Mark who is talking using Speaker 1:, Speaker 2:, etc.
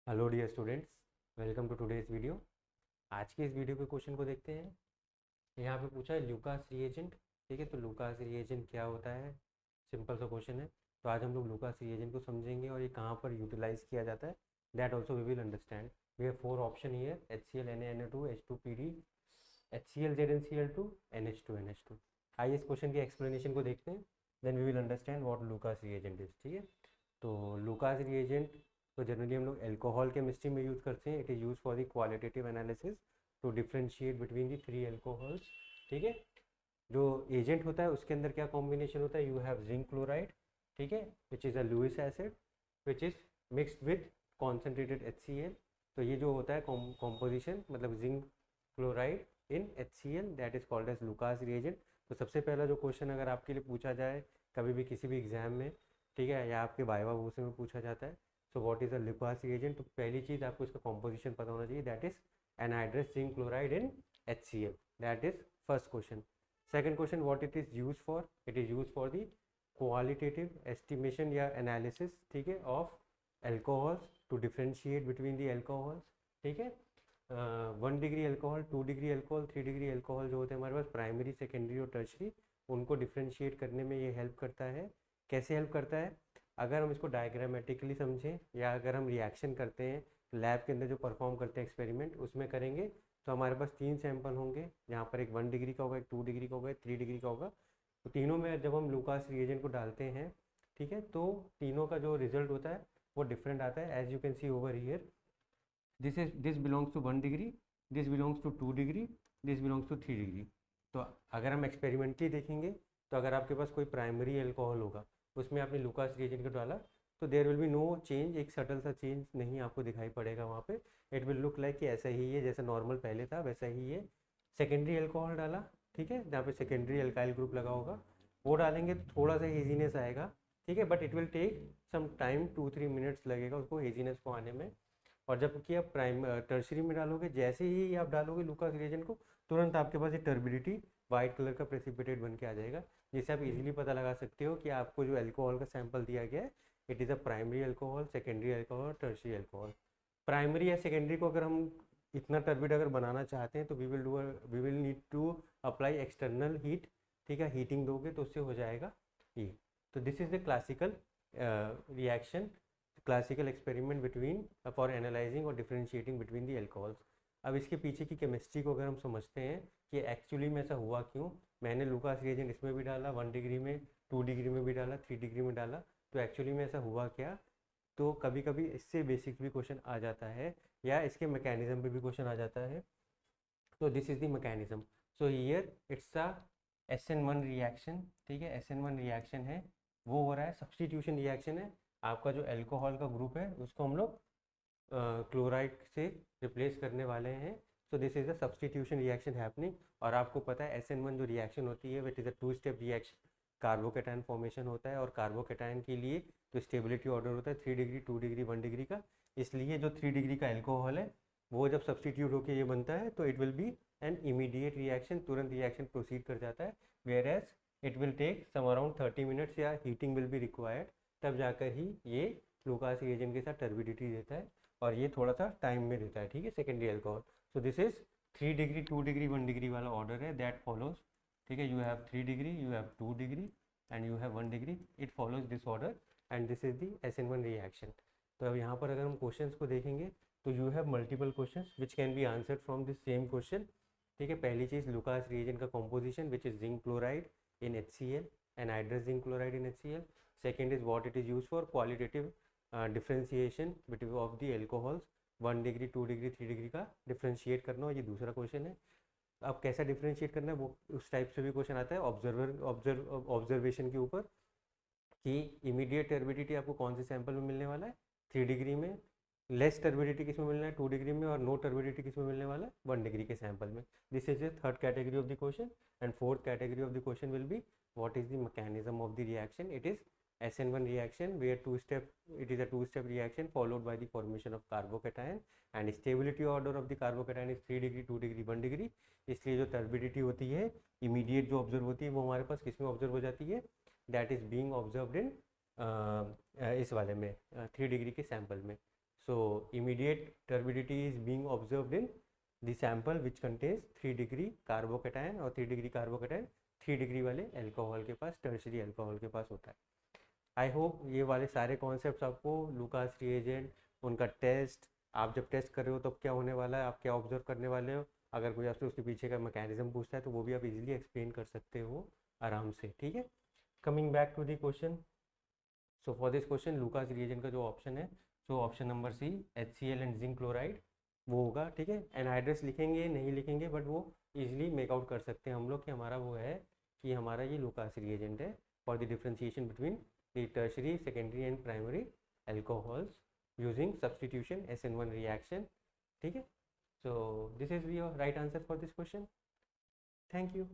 Speaker 1: Hello dear students, welcome to today's video. आज के इस वीडियो के क्वेश्चन को देखते हैं। यहाँ पे पूछा है लूकास रिएजेंट। ठीक है, तो लूकास रिएजेंट क्या होता है, सिंपल सा क्वेश्चन है। तो आज हम लोग लूकास रिएजेंट को समझेंगे और ये कहाँ पर यूटिलाइज किया जाता है, that also we will understand. We have four option here: HCl, Na, Na2, H2PD, HCl, ZnCl2, NH2, NH2। आइए इस क्वेश्चन की एक्सप्लेनेशन को देखते हैं, then we will understand what Lucas reagent is. ठीक है, तो लूकास रिएजेंट तो जनरली हम लोग एल्कोहल केमिस्ट्री में यूज़ करते हैं। It is use for the qualitative analysis to differentiate between the three alcohols. ठीक है, जो एजेंट होता है उसके अंदर क्या कॉम्बिनेशन होता है, यू हैव जिंक क्लोराइड, ठीक है, which is a Lewis acid which is mixed with concentrated HCl। तो ये जो होता है कॉम्पोजिशन, मतलब zinc chloride in HCl, that is called as Lucas reagent. तो सबसे पहला जो क्वेश्चन अगर आपके लिए पूछा जाए कभी भी किसी भी एग्जाम में, ठीक है, या आपके वाइवा वूसे में पूछा जाता है, so what is a Lucas reagent, तो पहली चीज़ आपको इसका कॉम्पोजिशन पता होना चाहिए, that is anhydrous zinc chloride in HCl। That is first question. Second question, what it is used for? It is used for the qualitative estimation या analysis, ठीक है, of alcohols to differentiate between the alcohols। ठीक है, 1 degree alcohol, 2 degree alcohol, 3 degree alcohol जो होते हैं हमारे पास primary, secondary और टर्शरी, उनको डिफ्रेंशिएट करने में ये हेल्प करता है। कैसे हेल्प करता है, अगर हम इसको डायग्रामेटिकली समझें या अगर हम रिएक्शन करते हैं लैब के अंदर जो परफॉर्म करते हैं एक्सपेरिमेंट उसमें करेंगे, तो हमारे पास तीन सैंपल होंगे, जहाँ पर एक 1 डिग्री का होगा, एक 2 डिग्री का होगा, एक 3 डिग्री का होगा। तो तीनों में जब हम लूकास रिएजेंट को डालते हैं, ठीक है, तो तीनों का जो रिजल्ट होता है वो डिफरेंट आता है। As you can see over here, this belongs to 1 degree, this belongs to 2 degree, this belongs to 3 degree. तो अगर हम एक्सपेरिमेंटली देखेंगे, तो अगर आपके पास कोई प्राइमरी एल्कोहल होगा, उसमें आपने लूकास रिएजेंट को डाला, तो there will be no change, एक सटल सा चेंज नहीं आपको दिखाई पड़ेगा वहाँ पे। इट विल लुक लाइक कि ऐसा ही है, जैसा नॉर्मल पहले था वैसा ही है। सेकेंडरी एल्कोहल डाला, ठीक है, जहाँ पे सेकेंडरी एल्काइल ग्रुप लगा होगा, वो डालेंगे तो थोड़ा सा हेजीनेस आएगा, ठीक है, but it will take some time, 2-3 minutes लगेगा उसको हेजीनेस को आने में। और जबकि आप टर्शरी में डालोगे, जैसे ही आप डालोगे लूकास रिएजेंट को, तुरंत आपके पास ये टर्बिडिटी वाइट कलर का प्रेसिपिटेट बन के आ जाएगा, जिससे आप इजीली पता लगा सकते हो कि आपको जो अल्कोहल का सैंपल दिया गया है, it is a primary alcohol, secondary alcohol, tertiary alcohol. Primary या सेकेंडरी को अगर हम इतना टर्बिड अगर बनाना चाहते हैं, तो we will need to apply external heat. ठीक है, हीटिंग दोगे तो उससे हो जाएगा ये। तो this is the classical reaction, classical experiment between for analysing और डिफ्रेंशिएटिंग बिटवीन दी एल्कोहल्स। अब इसके पीछे की केमिस्ट्री को अगर हम समझते हैं कि एक्चुअली में ऐसा हुआ क्यों, मैंने लूकास रिएजेंट इसमें भी डाला, 1 डिग्री में, 2 डिग्री में भी डाला, 3 डिग्री में डाला, तो एक्चुअली में ऐसा हुआ क्या। तो कभी कभी इससे बेसिक भी क्वेश्चन आ जाता है, या इसके मैकेनिज्म पे भी क्वेश्चन आ जाता है। तो this is the mechanism. So here it's a SN1 reaction. ठीक है, SN1 रिएक्शन है, वो हो रहा है, सब्सटीट्यूशन रिएक्शन है। आपका जो अल्कोहल का ग्रुप है उसको हम लोग क्लोराइड से रिप्लेस करने वाले हैं। So this is the substitution reaction happening. और आपको पता है SN1 जो रिएक्शन होती है, it is a 2 step reaction, carbocation formation होता है, और कार्बोकेटायन के लिए तो स्टेबिलिटी ऑर्डर होता है 3 डिग्री, 2 डिग्री, 1 डिग्री का। इसलिए जो 3 डिग्री का अल्कोहल है वो जब सब्सटीट्यूट होकर ये बनता है, तो it will be an immediate reaction, तुरंत रिएक्शन प्रोसीड कर जाता है। Whereas it will take some around 30 minutes, या हीटिंग विल बी रिक्वायर्ड, तब जाकर ही ये लूकास रिएजेंट के साथ टर्बिडिटी देता है, और ये थोड़ा सा टाइम में देता है। ठीक है, secondary alcohol. So this is 3 degree, 2 degree, 1 degree वाला ऑर्डर है, दैट फॉलोज। ठीक है, you have 3 degree, you have 2 degree, and you have 1 degree, it follows this order, and this is the SN1 reaction. तो अब यहाँ पर अगर हम क्वेश्चंस को देखेंगे, तो you have multiple questions which can be answered from this same question. ठीक है, पहली चीज़ लूकास रिएजेंट का composition which is zinc chloride in HCl, anhydrous zinc chloride in HCl। Second is what it is use for, qualitative differentiation between of the alcohols, 1 degree, 2 degree, 3 degree का differentiate करना हो, ये दूसरा question है। अब कैसा differentiate करना है, वो उस टाइप से भी क्वेश्चन आता है ऑब्जर्वेशन के ऊपर, कि इमीडिएट टर्बिडिटी आपको कौन से सैंपल में मिलने वाला है, 3 डिग्री में, लेस टर्बिडिटी किस में मिलना है, 2 डिग्री में, और नो टर्बिडिटी किस में मिलने वाला है, 1 डिग्री के सैंपल में। This is the third category of the question. And fourth category of the question will be what is the mechanism of the reaction. It is SN1 reaction where it is a two-step reaction followed by the formation of carbocation, and stability order of the carbocation is 3 degree, 2 degree, 1 degree. इसलिए जो turbidity होती है immediate जो observe होती है, वो हमारे पास किस में ऑब्जर्व हो जाती है, that is being observed in इस वाले में 3 डिग्री के सैंपल में। So immediate turbidity is being observed in the sample which contains 3 degree carbocation, और 3 डिग्री कार्बोकेटायन 3 डिग्री वाले अल्कोहल के पास, टर्शरी अल्कोहल के पास होता है। आई होप ये वाले सारे कॉन्सेप्ट्स आपको, लुकास रिएजेंट, उनका टेस्ट, आप जब टेस्ट कर रहे हो तब क्या होने वाला है, आप क्या ऑब्जर्व करने वाले हो, अगर कोई आपसे उसके पीछे का मैकेनिज्म पूछता है तो वो भी आप इजीली एक्सप्लेन कर सकते हो आराम से, ठीक है। Coming back to the question, so for this question Lucas reagent का जो ऑप्शन है, सो option number C HCl and zinc chloride वो होगा, ठीक है। एनहाइड्रस लिखेंगे नहीं लिखेंगे, बट वो इजीली मेकआउट कर सकते हैं हम लोग कि हमारा वो है, कि हमारा ये लुकास रिएजेंट है for the differentiation between the tertiary, secondary and primary alcohols using substitution SN1 reaction, ठीक है। So this is your right answer for this question. Thank you.